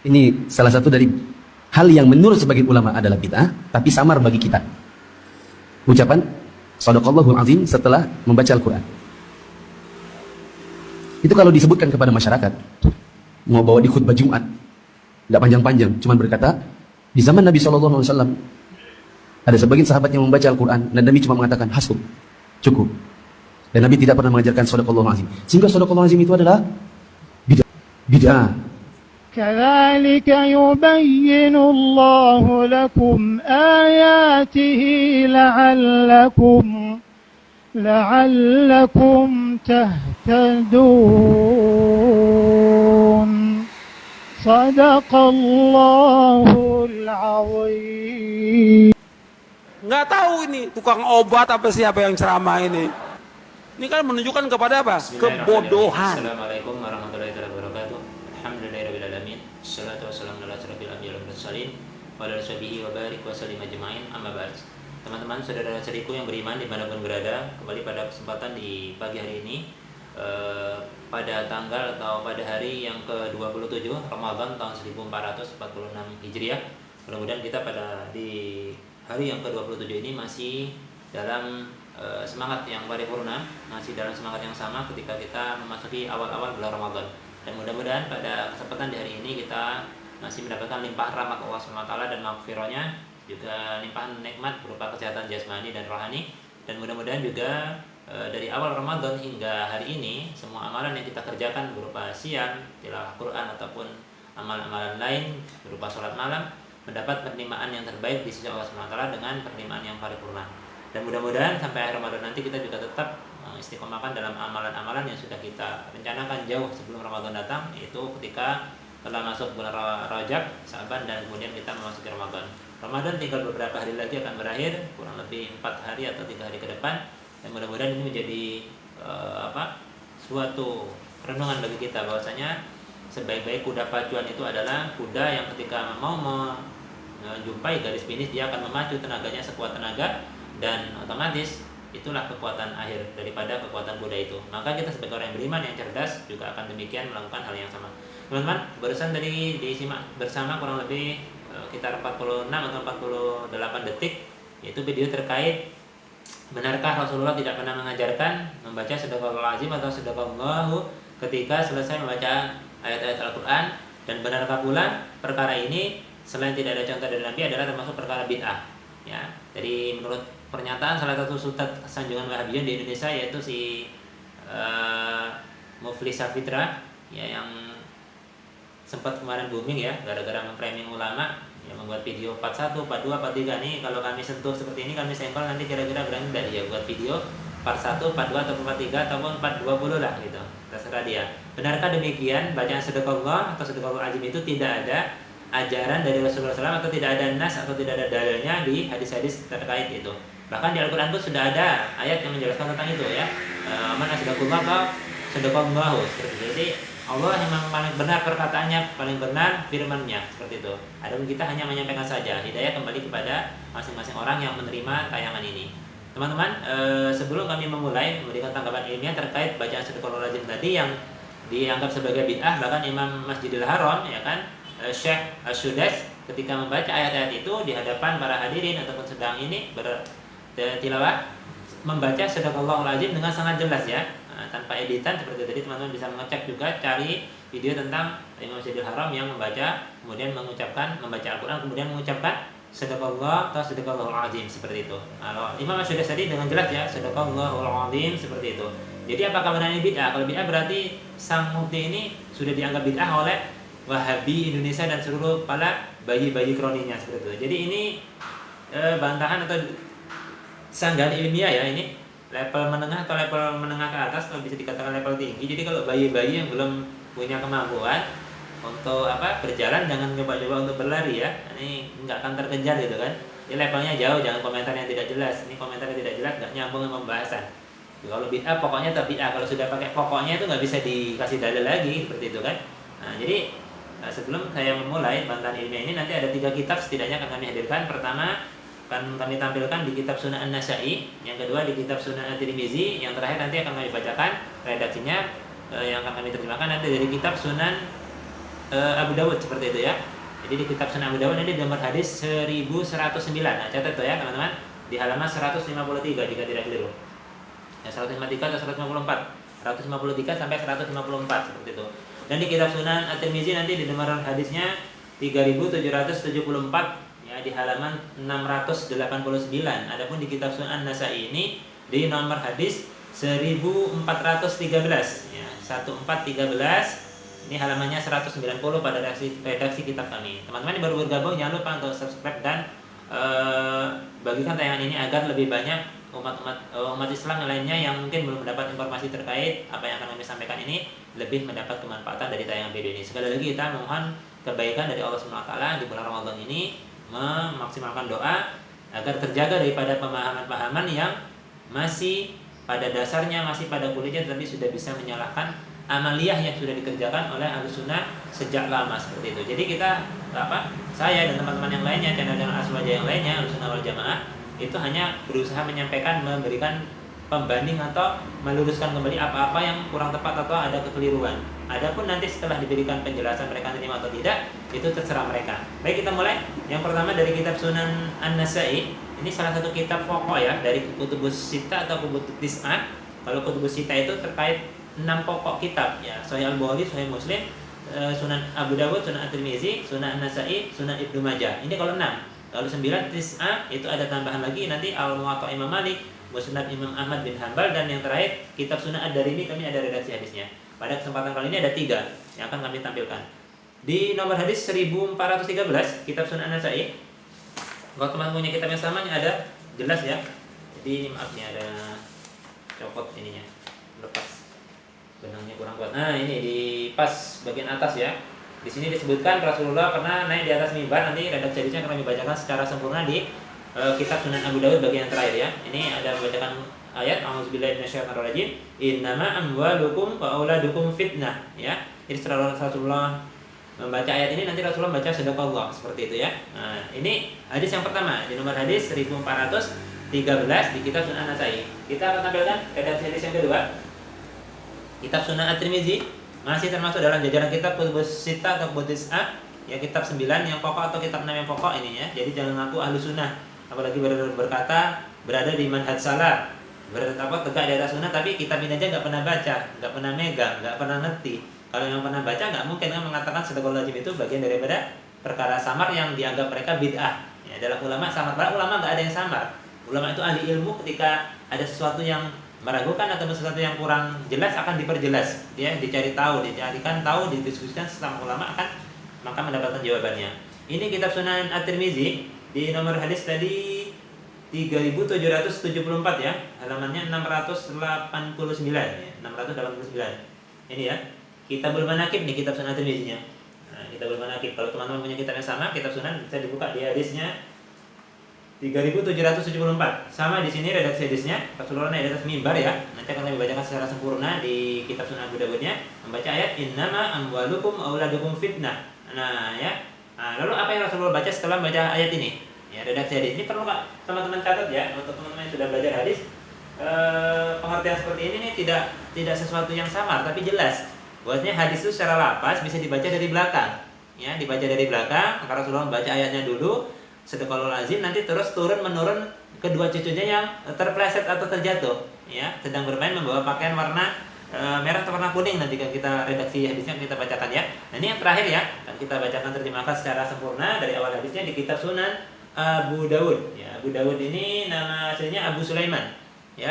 Ini salah satu dari hal yang menurut sebagian ulama adalah bid'ah, tapi samar bagi kita. Ucapan Shadaqallahul Azim setelah membaca Al-Quran. Itu kalau disebutkan kepada masyarakat, mau bawa di khutbah Jumat, tidak panjang-panjang, cuma berkata, di zaman Nabi SAW, ada sebagian sahabat yang membaca Al-Quran, dan Nabi cuma mengatakan, hasbuk, cukup. Dan Nabi tidak pernah mengajarkan Shadaqallahul Azim. Sehingga Shadaqallahul Azim itu adalah bid'ah. كذلك يبين الله لكم آياته لعلكم تهتدون صدق الله العظيم. Nggak tahu ini tukang obat apa siapa yang ceramah ini. Ini kan menunjukkan kepada apa? Kebodohan. Assalamualaikum warahmatullahi wabarakatuh. Alhamdulillahirrahmanirrahim. Assalatu wassalamu ala asyrafil anbiya'i wal mursalin wa ala alihi wa barik wa sallim ajma'in. Amma ba'd. Teman-teman, saudara-saudariku yang beriman dimanapun berada, kembali pada kesempatan di pagi hari ini pada tanggal atau pada hari yang ke-27 Ramadan tahun 1446 Hijriah. Mudah-mudahan kita pada di hari yang ke-27 ini masih dalam semangat yang paripurna, masih dalam semangat yang sama ketika kita memasuki awal-awal bulan Ramadan. Dan mudah-mudahan pada kesempatan di hari ini kita masih mendapatkan limpahan rahmat Allah SWT dan maghfirahnya, juga limpahan nikmat berupa kesehatan jasmani dan rohani. Dan mudah-mudahan juga dari awal Ramadan hingga hari ini, semua amalan yang kita kerjakan berupa siam, tilawah Quran ataupun amalan-amalan lain berupa sholat malam mendapat penerimaan yang terbaik di sisi Allah SWT dengan penerimaan yang paripurna. Dan mudah-mudahan sampai akhir Ramadan nanti kita juga tetap istiqomahkan dalam amalan-amalan yang sudah kita rencanakan jauh sebelum Ramadan datang, yaitu ketika telah masuk bulan Rajab, Sa'ban, dan kemudian kita memasuki Ramadan. Ramadan tinggal beberapa hari lagi akan berakhir, kurang lebih 4 hari atau 3 hari ke depan. Dan mudah-mudahan ini menjadi suatu renungan bagi kita bahwasanya sebaik-baik kuda pacuan itu adalah kuda yang ketika mau menjumpai garis finish dia akan memacu tenaganya sekuat tenaga, dan otomatis itulah kekuatan akhir daripada kekuatan kuda itu. Maka kita sebagai orang yang beriman yang cerdas juga akan demikian melakukan hal yang sama. Teman-teman, barusan tadi disimak bersama kurang lebih sekitar 46 atau 48 detik, yaitu video terkait benarkah Rasulullah tidak pernah mengajarkan membaca Shadaqallahul Azim atau Shadaqallahu ketika selesai membaca ayat-ayat Al-Quran, dan benarkah pula perkara ini selain tidak ada contoh dari Nabi adalah termasuk perkara bid'ah. Ya, jadi menurut pernyataan salah satu Ustadz Sanjungan Wahabiyin di Indonesia, yaitu si Muflis Safitra, ya, yang sempat kemarin booming ya gara-gara memframing ulama, ya, membuat video part 1, part 2, part 3 nih kalau kami sentuh seperti ini kami senggol, nanti kira-kira berani tidak dia buat video part 1, part 2 atau part 3 ataupun part 20 lah gitu, terserah dia. Benarkah demikian bacaan Shadaqallah atau Shadaqallahul Azim itu tidak ada ajaran dari Rasulullah SAW atau tidak ada nas atau tidak ada dalilnya di hadis-hadis terkait itu? Bahkan di Al-Quran itu sudah ada ayat yang menjelaskan tentang itu, ya. Man asdaqullah atau Shadaqallahu, seperti itu. Jadi Allah memang paling benar perkataannya, paling benar firman-Nya, seperti itu. Adapun kita hanya menyampaikan saja. Hidayah kembali kepada masing-masing orang yang menerima tayangan ini. Teman-teman, sebelum kami memulai memberikan tanggapan ilmiah terkait bacaan Shadaqallahul Azim tadi yang dianggap sebagai bid'ah, bahkan Imam Masjidil Haram, ya kan, Syekh As-Sudais ketika membaca ayat-ayat itu di hadapan para hadirin ataupun sedang ini bertilawah, membaca Shadaqallahul Azim dengan sangat jelas, ya, tanpa editan seperti tadi. Teman-teman bisa mengecek juga, cari video tentang Imam Masjidil Haram yang membaca kemudian membaca Al-Quran kemudian mengucapkan Shadaqallah atau Shadaqallahul Azim, seperti itu. Kalau Imam As-Sudais tadi dengan jelas, ya, Shadaqallahul Azim, seperti itu. Jadi apakah benar ini bid'ah? Kalau bid'ah berarti sang mufti ini sudah dianggap bid'ah oleh Wahabi Indonesia dan seluruh para bayi-bayi kroninya, seperti itu. Jadi ini bantahan atau sanggahan ilmiah, ya, ini level menengah atau level menengah ke atas, atau bisa dikatakan level tinggi. Jadi kalau bayi-bayi yang belum punya kemampuan untuk berjalan, jangan coba-coba untuk berlari, ya. Ini nggak akan terkejar gitu kan. Ini levelnya jauh, jangan komentar yang tidak jelas. Ini komentar yang tidak jelas nggak nyambung dengan pembahasan. Kalau bid'ah pokoknya tak bid'ah. Kalau sudah pakai pokoknya itu nggak bisa dikasih dalil lagi, seperti itu kan. Nah, jadi sebelum saya memulai bantahan ilmiah ini, nanti ada 3 kitab setidaknya akan kami hadirkan. Pertama akan kami tampilkan di kitab Sunan An-Nasa'i, yang kedua di kitab Sunan At-Tirmizi, yang terakhir nanti akan kami bacakan redaksinya yang akan kami terjemahkan nanti dari kitab Sunan Abu Dawud seperti itu ya. Jadi di kitab Sunan Abu Dawud ini nomor hadis 1109. Nah, catat tuh ya teman-teman. Di halaman 153 jika tidak keliru. Ya 153 atau 154. 153 sampai 154 seperti itu. Dan di kitab Sunan At-Tirmizi nanti di nomor hadisnya 3774 ya di halaman 689. Adapun di kitab Sunan An-Nasa'i ini di nomor hadis 1413 ya, 1413. Ini halamannya 190 pada redaksi kitab kami. Teman-teman yang baru bergabung jangan lupa untuk subscribe dan bagikan tayangan ini agar lebih banyak umat Islam lainnya yang mungkin belum mendapat informasi terkait apa yang akan kami sampaikan ini lebih mendapat kemanfaatan dari tayangan video ini. Sekali lagi kita mohon kebaikan dari Allah SWT di bulan Ramadan ini, memaksimalkan doa agar terjaga daripada pemahaman-pemahaman yang masih pada dasarnya, masih pada kulitnya, tapi sudah bisa menyalahkan amaliyah yang sudah dikerjakan oleh Ahlus Sunnah sejak lama seperti itu. Jadi kita saya dan teman-teman yang lainnya, channel-channel Aswaja yang lainnya, Ahlus Sunnah wal Jamaah itu hanya berusaha menyampaikan, memberikan pembanding atau meluruskan kembali apa-apa yang kurang tepat atau ada kekeliruan. Adapun nanti setelah diberikan penjelasan mereka terima atau tidak, itu terserah mereka. Baik, kita mulai. Yang pertama dari kitab Sunan An-Nasa'i. Ini salah satu kitab pokok ya dari Kutubus Sittah atau Kutubus Tis'ah. Kalau Kutubus Sittah itu terkait 6 pokok kitab ya, Sahih Al-Bukhari, Sahih Muslim, Sunan Abu Dawud, Sunan At-Tirmizi, Sunan An-Nasa'i, Sunan Ibnu Majah. Ini kalau 6. Kalau 9 Tis'ah itu ada tambahan lagi nanti Al-Muwatta Imam Malik, Musnad Imam Ahmad bin Hanbal, dan yang terakhir kitab Sunan Ad-Darimi kami ada redaksi hadisnya. Pada kesempatan kali ini ada 3 yang akan kami tampilkan. Di nomor hadis 1413 kitab Sunan An-Nasa'i. Kalau teman punya kitab yang sama ini ada jelas ya. Jadi maaf nih ada copot ininya. Lepas. Benangnya kurang kuat. Nah, ini di pas bagian atas ya. Di sini disebutkan Rasulullah pernah naik di atas mimbar. Nanti redaksi hadisnya akan kami bacakan secara sempurna di kitab Sunan Abu Dawud bagian yang terakhir ya. Ini ada membacakan ayat A'udzubillahi minasyaitonirrajim. Innama amwalukum wa auladukum fitnah ya. Jadi setelah Rasulullah membaca ayat ini nanti Rasulullah membaca sedekahullah seperti itu ya. Nah, ini hadis yang pertama di nomor hadis 1413 di kitab Sunan An-Nasa'i. Kita akan tampilkan redaksi hadis yang kedua. Kitab Sunan At-Tirmizi masih termasuk dalam jajaran kitab Kutubus Sittah atau Kutubus Tis'ah ya, kitab 9 yang pokok atau kitab 6 yang pokok ini ya. Jadi jangan ngaku ahlu sunnah apalagi berkata berada di manhaj salah, tegak di atas sunnah, tapi kitab ini aja nggak pernah baca, nggak pernah megang, nggak pernah ngerti. Kalau yang pernah baca nggak mungkin kan mengatakan sedekah wajib itu bagian daripada perkara samar yang dianggap mereka bid'ah ya. Dalam ulama samar, para ulama nggak ada yang samar. Ulama itu ahli ilmu, ketika ada sesuatu yang meragukan atau sesuatu yang kurang jelas akan diperjelas ya, dicarikan tahu, didiskusikan sama ulama akan maka mendapatkan jawabannya. Ini kitab Sunan At-Tirmizi di nomor hadis tadi 3774 ya, halamannya 689 ya, 689. Ini ya, Kitabul Manaqib nih kitab Sunan At-Tirmizi-nya. Nah, Kitabul Manaqib. Kalau teman-teman punya kitab yang sama, kitab Sunan bisa dibuka di hadisnya 3774. Sama di sini redaksi hadisnya Rasulullah naik di atas mimbar ya. Nanti akan kami bacakan secara sempurna di kitab Sunan Abu Dawud-nya, membaca ayat innama amwalukum auladukum fitnah. Nah, ya. Nah, lalu apa yang Rasulullah baca setelah membaca ayat ini? Ya, redaksi hadis ini perlu Kak teman-teman catat ya, untuk teman-teman yang sudah belajar hadis. Pengertian seperti ini nih tidak sesuatu yang samar tapi jelas. Bahwasanya hadis itu secara lapas bisa dibaca dari belakang. Ya, dibaca dari belakang, maka Rasulullah membaca ayatnya dulu, sedekahul azim, nanti terus turun menurun kedua cucunya yang terpleset atau terjatuh ya, sedang bermain membawa pakaian warna merah atau warna kuning. Nanti kan kita redaksi hadisnya kita bacakan ya. Nah, ini yang terakhir ya, dan kita bacakan terjemahkan secara sempurna dari awal hadisnya di kitab Sunan Abu Dawud ya. Abu Dawud ini nama aslinya Abu Sulaiman ya,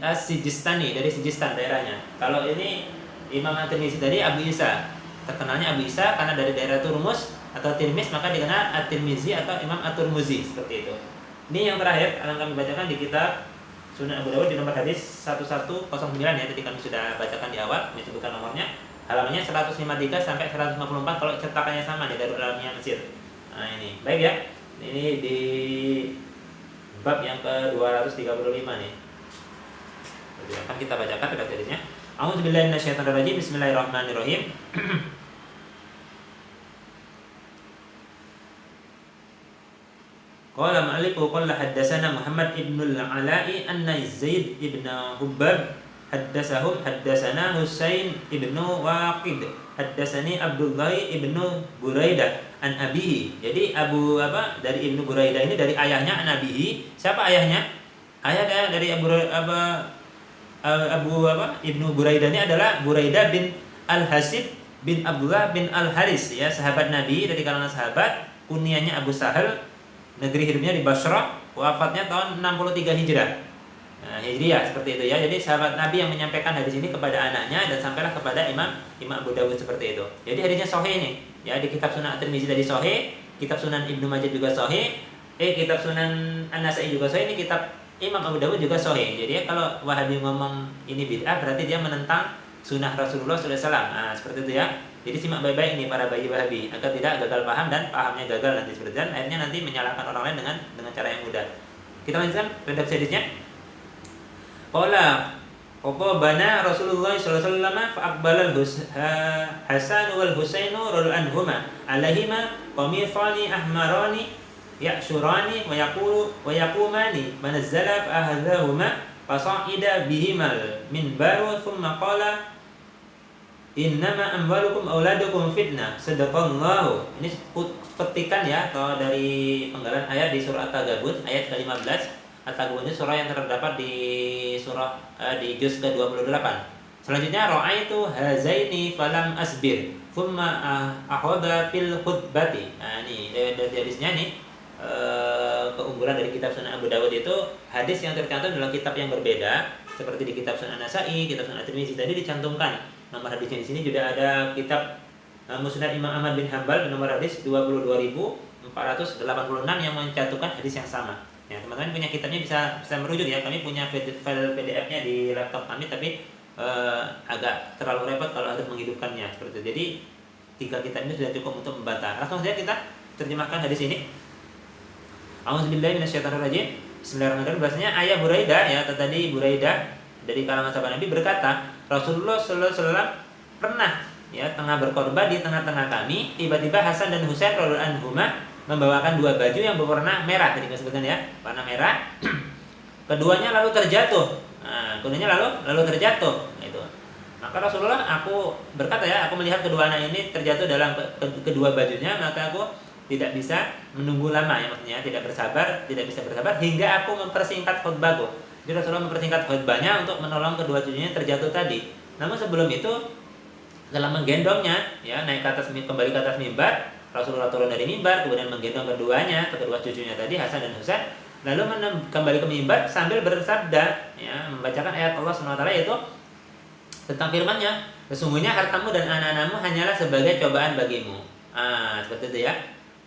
As-Sijistani, dari Sijistan daerahnya. Kalau ini Imam At-Tirmizi tadi Abu Isa, terkenalnya Abu Isa karena dari daerah Turmus atau Tirmiz, maka dikenal At-Tirmizi atau Imam At-Turmuzi seperti itu. Ini yang terakhir akan kami bacakan di kitab Sunan Abu Dawud di nomor hadis 1109 ya. Tadi kami sudah bacakan di awal, disebutkan nomornya. Halamannya 153 sampai 154 kalau cetakannya sama di Darul Alamiyah Mesir. Nah, ini. Baik ya. Ini di bab yang ke-235 nih. Akan kita bacakan redaksi hadisnya. A'udzubillahi minasyaitonirrajim. Bismillahirrahmanirrahim. Qala ma'aliku qala haddasana Muhammad ibn al-Ala'i anna Zaid ibn Hubbab haddasana Husain ibn Waqid haddatsani Abdullah ibnu Buraidah an abihi. Jadi dari Ibnu Buraidah ini dari ayahnya an abihi. Siapa ayahnya? Ayah dari Ibnu Buraidah ini adalah Buraidah bin Al-Hasib bin Abdullah bin Al-Haris, ya, sahabat Nabi dari kalangan sahabat. Kunyahnya Abu Sahal, negeri hidupnya di Basrah, wafatnya tahun 63 Hijrah. Nah, Hijriah seperti itu ya. Jadi sahabat Nabi yang menyampaikan hadis ini kepada anaknya dan sampailah kepada Imam Abu Dawud seperti itu. Jadi hadisnya sahih ini. Ya, di kitab Sunan At-Tirmizi tadi sahih, kitab Sunan Ibnu Majah juga sahih, kitab Sunan An-Nasa'i juga sahih, ini kitab Imam Abu Dawud juga sahih. Jadi kalau Wahabi ngomong ini bid'ah berarti dia menentang sunnah Rasulullah SAW. Nah, seperti itu ya. Jadi simak baik-baik ini para bayi Wahabi agar tidak gagal paham dan pahamnya gagal nanti seperti itu. Dan akhirnya nanti menyalahkan orang lain dengan cara yang mudah. Kita lanjutkan redaksi hadisnya. Qala bana Rasulullah sallallahu alaihi wasallam fa aqbala Hasan wal Husain radhiyallahu anhuma alaihima qamithani ahmarani ya'shurani wa yaqumani manazzala ahadahuma fasa'ida bihimal minbaru thumma qala innama amwalukum auladukum fitnah sadaqallahu. Ini petikan ya atau dari penggalan ayat di surah At-Tagabun ayat ke-15. At-Tagabun itu surah yang terdapat di di juz ke-28. Selanjutnya ra'aitu hazaini falam asbir thumma akhadha fil khutbati. Nah, ini dari hadisnya nih keunggulan dari kitab Sunan Abu Dawud itu hadis yang tercantum dalam kitab yang berbeda seperti di kitab Sunan An-Nasa'i, kitab Sunan At-Tirmizi tadi dicantumkan nomor hadisnya. Di sini juga ada kitab Musnad Imam Ahmad bin Hanbal nomor hadis 22.486 yang mencantumkan hadis yang sama. Ya, teman-teman punya kitabnya bisa merujuk ya. Kami punya file PDF-nya di laptop kami, tapi agak terlalu repot kalau harus menghidupkannya seperti itu. Jadi 3 kitab ini sudah cukup untuk membantah. Langsung saja kita terjemahkan hadis ini. A'udzubillahi minasyaitonirrajim. Bismillahirrahmanirrahim. Bahasanya ayah Buraidah ya, tadi Buraidah dari kalangan sahabat Nabi berkata, Rasulullah sallallahu alaihi wasallam pernah ya tengah berkorban di tengah-tengah kami, tiba-tiba Hasan dan Husain radhiyallahu anhuma membawakan 2 baju yang berwarna merah, tadi kita sebutkan ya, warna merah. Keduanya lalu terjatuh. Nah, keduanya lalu terjatuh itu. Maka Rasulullah aku berkata ya, aku melihat kedua anak ini terjatuh dalam kedua bajunya, maka aku tidak bisa menunggu lama ya, maksudnya tidak bisa bersabar hingga aku mempersingkat khutbahku. Jadi Rasulullah mempersingkat khutbahnya untuk menolong kedua cucunya yang terjatuh tadi. Namun sebelum itu dalam menggendongnya ya naik ke atas, kembali ke atas mimbar, Rasulullah turun dari mimbar kemudian menggendong kedua cucunya tadi Hasan dan Husain, lalu kembali ke mimbar sambil bersabda ya, membacakan ayat Allah SWT yaitu tentang firman-Nya, sesungguhnya hartamu dan anak-anakmu hanyalah sebagai cobaan bagimu. Seperti itu ya.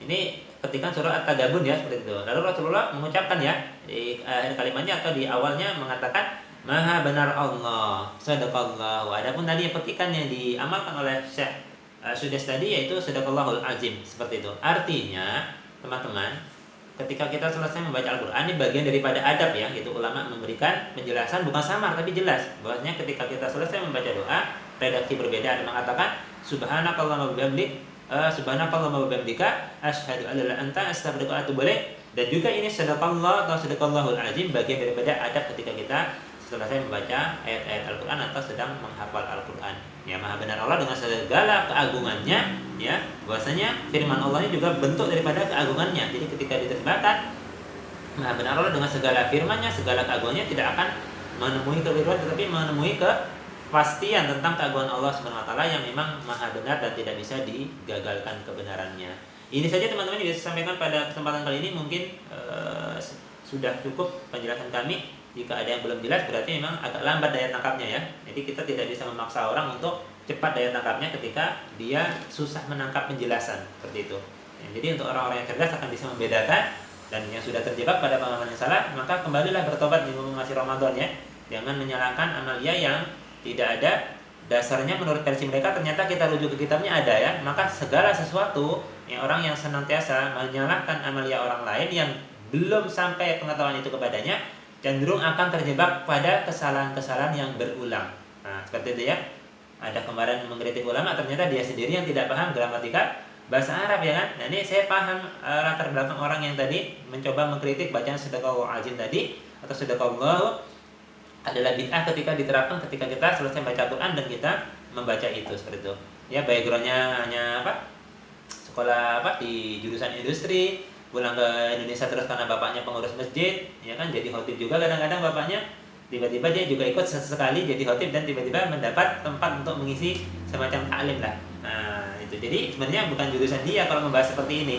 Ini ketika surah At-Tagabun ya, seperti itu. Lalu Rasulullah mengucapkan ya di akhir kalimatnya atau di awalnya mengatakan Maha benar Allah, sadaqallahu. Adapun tadi petikan yang diamalkan oleh Syekh Sudes tadi yaitu sadaqallahul azim, seperti itu. Artinya, teman-teman, ketika kita selesai membaca Al-Qur'an, ini bagian daripada adab ya, gitu. Ulama memberikan penjelasan bukan samar tapi jelas bahwasanya ketika kita selesai membaca doa, redaksi berbeda ada mengatakan subhanakallahumma wa bihamdik subhanakallahumma wa bihamdika asyhadu an la ilaha illa anta astaghfiruka wa atubu ilaik. Dan juga ini sadaqallah atau sadaqallahul azim bagian daripada adab ketika kita selesai membaca ayat-ayat Al-Qur'an atau sedang menghafal Al-Qur'an. Ya, Maha benar Allah dengan segala keagungannya ya, bahwasanya firman Allah ini juga bentuk daripada keagungannya. Jadi ketika diterjemahkan Maha benar Allah dengan segala firman-Nya, segala keagungannya, tidak akan menemui kekeliruan tetapi menemui kepastian tentang keagungan Allah Subhanahu wa taala yang memang maha benar dan tidak bisa digagalkan kebenarannya. Ini saja teman-teman yang bisa sampaikan pada kesempatan kali ini. Mungkin sudah cukup penjelasan kami. Jika ada yang belum jelas berarti memang agak lambat daya tangkapnya ya. Jadi kita tidak bisa memaksa orang untuk cepat daya tangkapnya ketika dia susah menangkap penjelasan seperti itu. Ya, jadi untuk orang-orang yang cerdas akan bisa membedakan, dan yang sudah terjebak pada pemahaman yang salah maka kembalilah bertobat di masih Ramadan ya. Jangan menyalahkan amalia yang tidak ada dasarnya menurut versi mereka, ternyata kita rujuk ke kitabnya ada ya. Maka segala sesuatu yang orang yang senantiasa menyalahkan amalia orang lain yang belum sampai pengetahuan itu kepadanya cenderung akan terjebak pada kesalahan-kesalahan yang berulang. Nah, seperti itu ya. Ada kemarin mengkritik ulama, ternyata dia sendiri yang tidak paham gramatika bahasa Arab ya kan. Nah, ini saya paham latar belakang orang yang tadi mencoba mengkritik bacaan sadaqallahu azim tadi atau sadaqallahu adalah bid'ah ketika diterapkan ketika kita selesai baca Quran dan kita membaca itu seperti itu. ya backgroundnya hanya sekolah di jurusan industri, pulang ke Indonesia terus karena bapaknya pengurus masjid, ya kan, jadi khotib juga kadang-kadang bapaknya, tiba-tiba dia juga ikut sesekali jadi khotib dan tiba-tiba mendapat tempat untuk mengisi semacam taklim lah. Nah itu, jadi sebenarnya bukan jurusan dia kalau membahas seperti ini,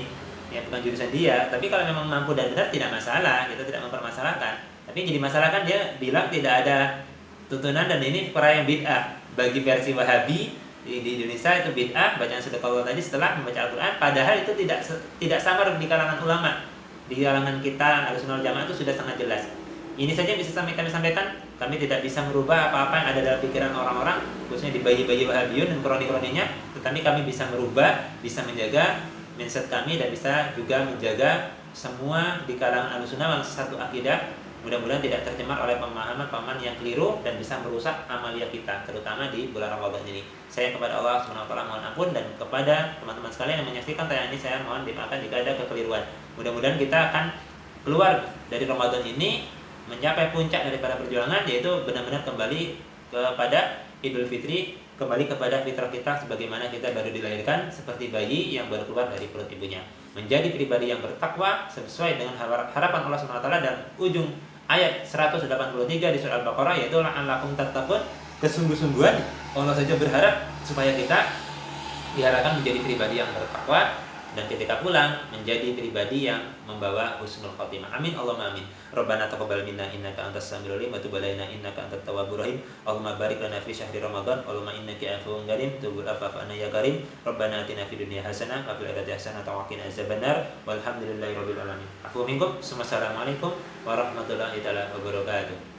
ya bukan jurusan dia, tapi kalau memang mampu dan benar tidak masalah, kita tidak mempermasalahkan. Tapi jadi masalah kan dia bilang tidak ada tuntunan dan ini perkara yang bid'ah. Bagi versi Wahabi di Indonesia itu bid'ah bacaan sedekah tadi setelah membaca Al-Quran, padahal itu tidak samar di kalangan ulama. Di kalangan kita Ahlussunnah wal Jamaah itu sudah sangat jelas. Ini saja bisa kami sampaikan, kami tidak bisa merubah apa-apa yang ada dalam pikiran orang-orang, khususnya di bayi-bayi Wahabiyun dan kroni-kroninya, tetapi kami bisa merubah, bisa menjaga mindset kami dan bisa juga menjaga semua di kalangan Ahlussunnah yang satu akidah. Mudah-mudahan tidak tercemar oleh pemahaman-pemahaman yang keliru dan bisa merusak amalia kita, terutama di bulan Ramadan ini. Saya kepada Allah SWT mohon ampun, dan kepada teman-teman sekalian yang menyaksikan tayangan ini saya mohon dimaafkan jika ada kekeliruan. Mudah-mudahan kita akan keluar dari Ramadan ini mencapai puncak daripada perjuangan, yaitu benar-benar kembali kepada Idul Fitri, kembali kepada fitrah kita sebagaimana kita baru dilahirkan, seperti bayi yang baru keluar dari perut ibunya. Menjadi pribadi yang bertakwa sesuai dengan harapan Allah SWT dan ujung ayat 183 di surah Al-Baqarah, yaitu la'allakum tattaqun, kesungguh-sungguhan Allah saja berharap supaya kita diharapkan menjadi pribadi yang bertakwa dan ketika pulang menjadi pribadi yang membawa husnul khotimah. Amin Allahumma amin. Rabbana taqabbal minna innaka antas samiul alim wa tub alaina innaka antat tawwabur rahim. Allahumma barik lana fi syahri ramadan. Allahumma innaka afuwwun karim tubul afaf anna ya karim. Rabbana atina fid dunya hasanah wa fil akhirati hasanah wa qina azabannar. Walhamdulillahirabbil alamin. Afu minkum. Wassalamualaikum warahmatullahi taala wabarakatuh.